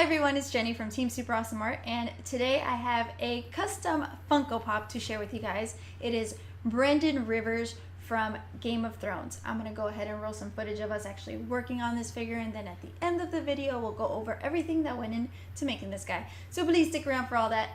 Hi everyone, it's Jenny from Team Super Awesome Art, and today I have a custom Funko Pop to share with you guys. It is Brynden Rivers from Game of Thrones. I'm going to go ahead and roll some footage of us actually working on this figure, and then at the end of the video we'll go over everything that went into making this guy. So please stick around for all that.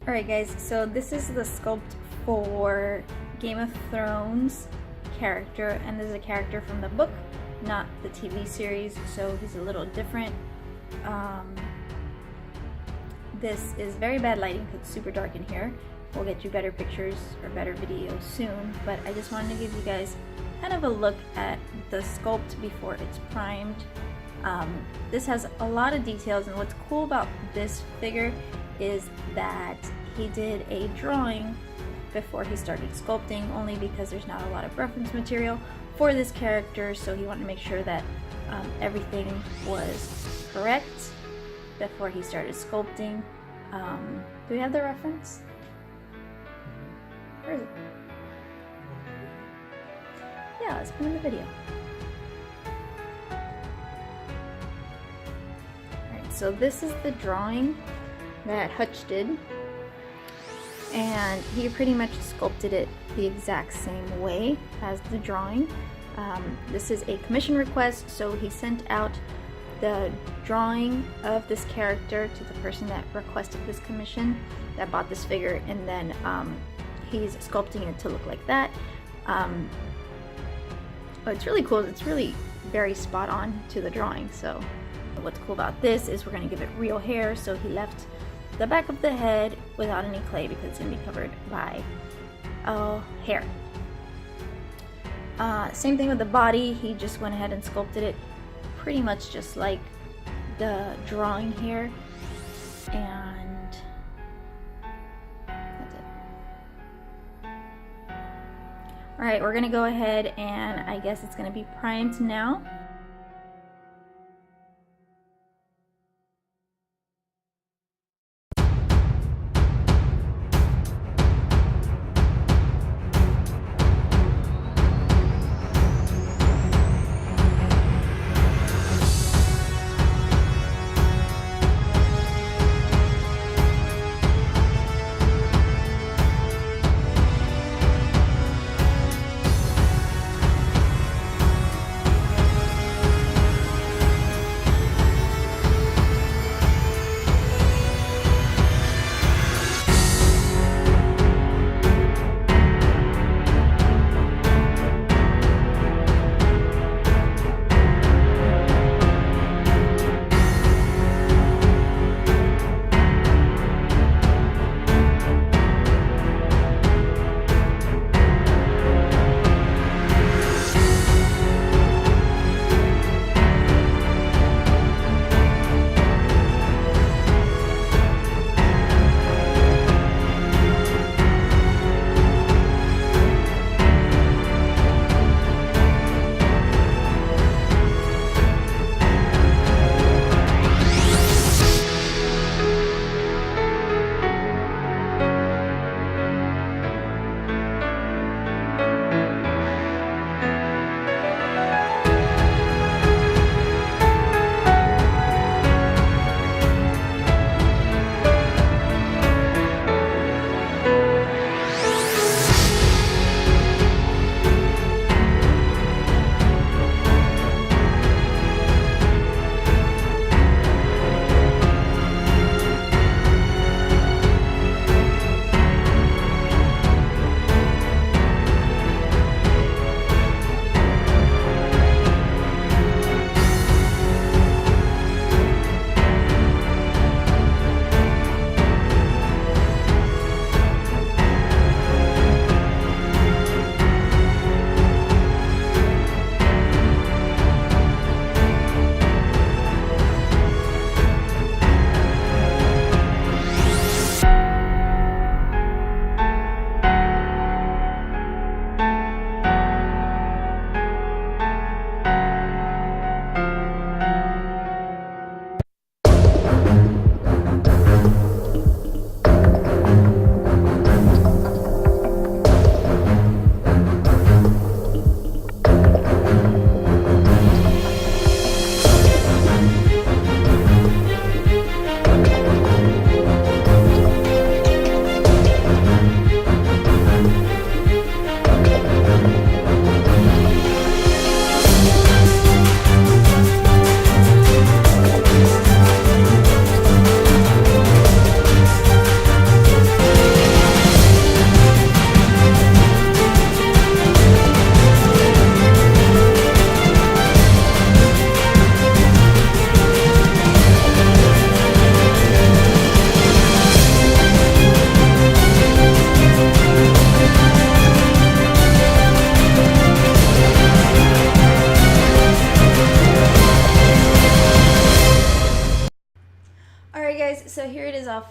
Alright guys, so this is the sculpt for Game of Thrones character, and this is a character from the book, not the TV series, so he's a little different. This is very bad lighting because it's super dark in here. We'll get you better pictures or better videos soon, but I just wanted to give you guys kind of a look at the sculpt before it's primed. This has a lot of details, and what's cool about this figure is that he did a drawing before he started sculpting, only because there's not a lot of reference material for this character, so he wanted to make sure that everything was correct before he started sculpting. Do we have the reference? Where is it? Yeah, let's put in the video. Alright, so this is the drawing that Hutch did, and he pretty much sculpted it the exact same way as the drawing. This is a commission request, so he sent out the drawing of this character to the person that requested this commission, that bought this figure, and then he's sculpting it to look like that. But it's really cool. It's really very spot on to the drawing. So what's cool about this is we're going to give it real hair, so he left the back of the head without any clay because it's going to be covered by hair. Same thing with the body. He just went ahead and sculpted it pretty much just like the drawing here, and that's it. Alright, we're going to go ahead and I guess it's going to be primed now.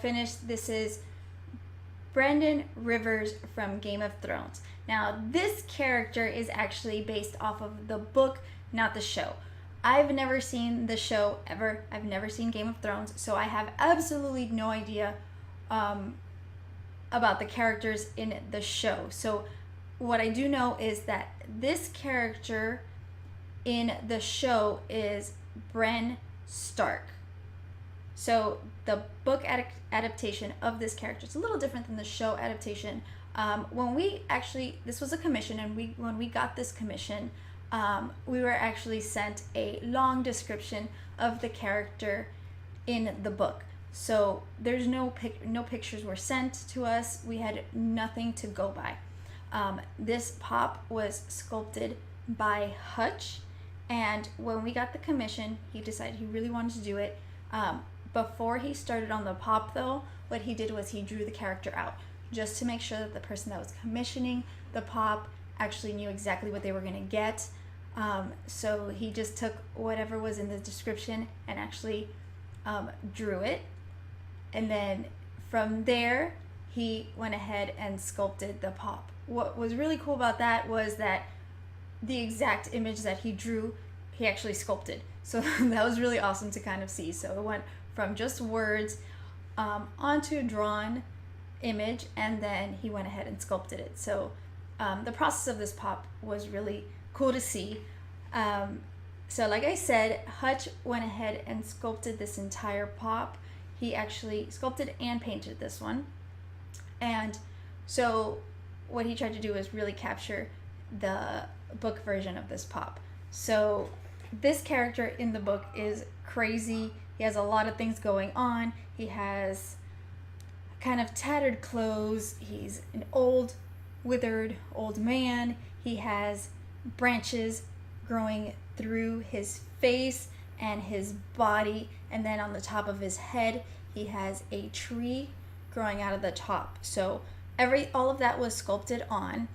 finished. This is Brynden Rivers from Game of Thrones. Now, this character is actually based off of the book, not the show. I've never seen the show ever. I've never seen Game of Thrones, so I have absolutely no idea about the characters in the show. So what I do know is that this character in the show is Bran Stark. So the book adaptation of this character is a little different than the show adaptation. This was a commission, and when we got this commission, we were actually sent a long description of the character in the book. So there's no pictures were sent to us. We had nothing to go by. This pop was sculpted by Hutch, and when we got the commission, he decided he really wanted to do it. Before he started on the pop though, what he did was he drew the character out just to make sure that the person that was commissioning the pop actually knew exactly what they were going to get. So he just took whatever was in the description and actually drew it. And then from there, he went ahead and sculpted the pop. What was really cool about that was that the exact image that he drew, he actually sculpted. So that was really awesome to kind of see. So it went from just words onto a drawn image, and then he went ahead and sculpted it. So the process of this pop was really cool to see. So like I said, Hutch went ahead and sculpted this entire pop. He actually sculpted and painted this one. And so what he tried to do is really capture the book version of this pop. So this character in the book is crazy. He has a lot of things going on. He has kind of tattered clothes. He's an old, withered old man. He has branches growing through his face and his body, and then on the top of his head he has a tree growing out of the top. So all of that was sculpted on.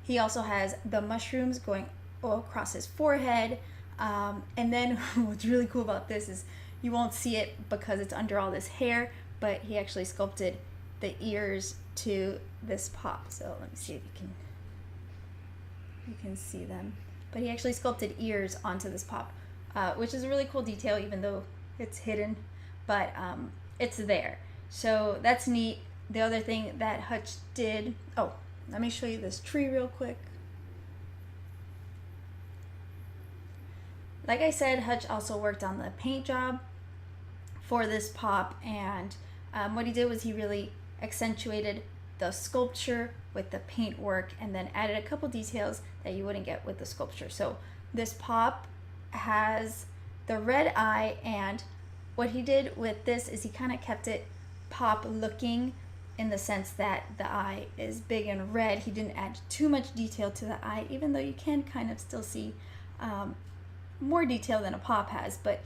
He also has the mushrooms going across his forehead, and then what's really cool about this is you won't see it because it's under all this hair, but he actually sculpted the ears to this pop. So let me see if you can see them. But he actually sculpted ears onto this pop, which is a really cool detail, even though it's hidden, but it's there. So that's neat. The other thing that Hutch did, let me show you this tree real quick. Like I said, Hutch also worked on the paint job for this pop, and what he did was he really accentuated the sculpture with the paint work and then added a couple details that you wouldn't get with the sculpture. So this pop has the red eye, and what he did with this is he kind of kept it pop looking in the sense that the eye is big and red. He didn't add too much detail to the eye, even though you can kind of still see more detail than a pop has, but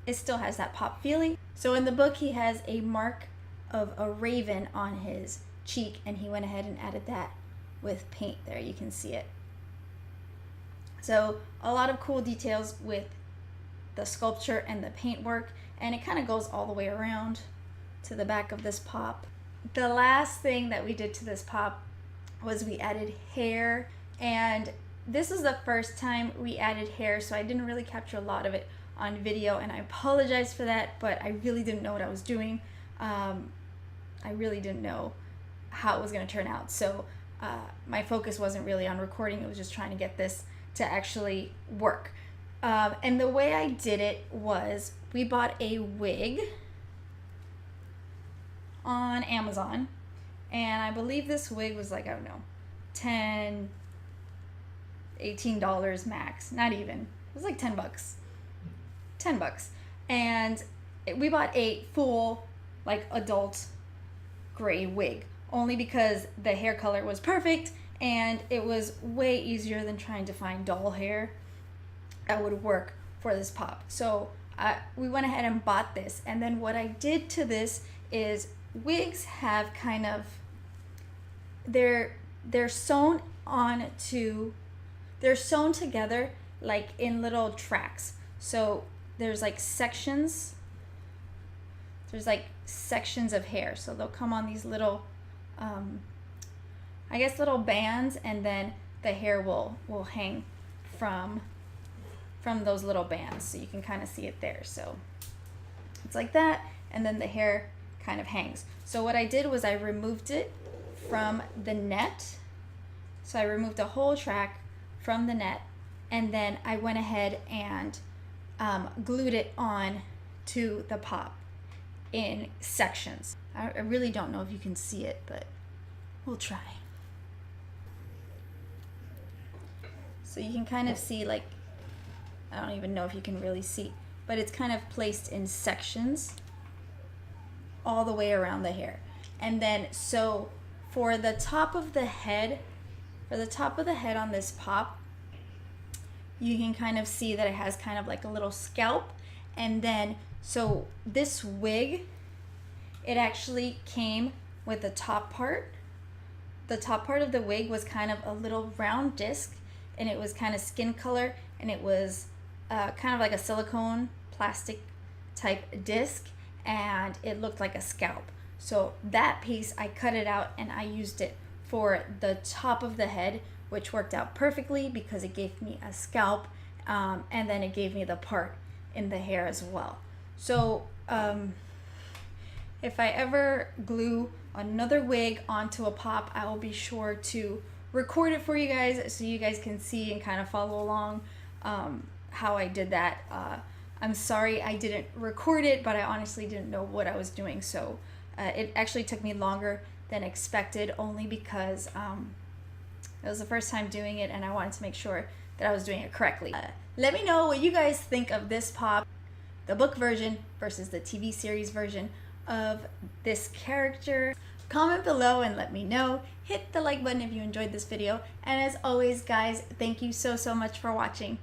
it still has that pop feeling. So in the book he has a mark of a raven on his cheek, and he went ahead and added that with paint there. You can see it. So a lot of cool details with the sculpture and the paint work, and it kind of goes all the way around to the back of this pop. The last thing that we did to this pop was we added hair, and this is the first time we added hair, so I didn't really capture a lot of it on video, and I apologize for that, but I really didn't know what I was doing. I really didn't know how it was going to turn out, so my focus wasn't really on recording. It was just trying to get this to actually work. And the way I did it was we bought a wig on Amazon, and I believe this wig was like, I don't know, $10, $18 max, not even. It was like $10. $10. And we bought a full, like, adult gray wig, only because the hair color was perfect, and it was way easier than trying to find doll hair that would work for this pop. So we went ahead and bought this, and then what I did to this is wigs have kind of, they're sewn together like in little tracks. So there's like sections sections of hair. So they'll come on these little, I guess little bands, and then the hair will hang from those little bands. So you can kind of see it there. So it's like that, and then the hair kind of hangs. So what I did was I removed it from the net. So I removed a whole track from the net, and then I went ahead and glued it on to the pop in sections. I really don't know if you can see it, but we'll try. So you can kind of see, like, I don't even know if you can really see, but it's kind of placed in sections all the way around the hair. And then so for the top of the head, on this pop, you can kind of see that it has kind of like a little scalp. And then so this wig, it actually came with the top part. The top part of the wig was kind of a little round disc, and it was kind of skin color, and it was kind of like a silicone plastic type disc, and it looked like a scalp. So that piece, I cut it out and I used it for the top of the head, which worked out perfectly because it gave me a scalp, and then it gave me the part in the hair as well. So if I ever glue another wig onto a pop, I will be sure to record it for you guys so you guys can see and kind of follow along how I did that. I'm sorry I didn't record it, but I honestly didn't know what I was doing. So it actually took me longer than expected, only because it was the first time doing it and I wanted to make sure that I was doing it correctly. Let me know what you guys think of this pop, the book version versus the TV series version of this character. Comment below and let me know. Hit the like button if you enjoyed this video. And as always, guys, thank you so much for watching.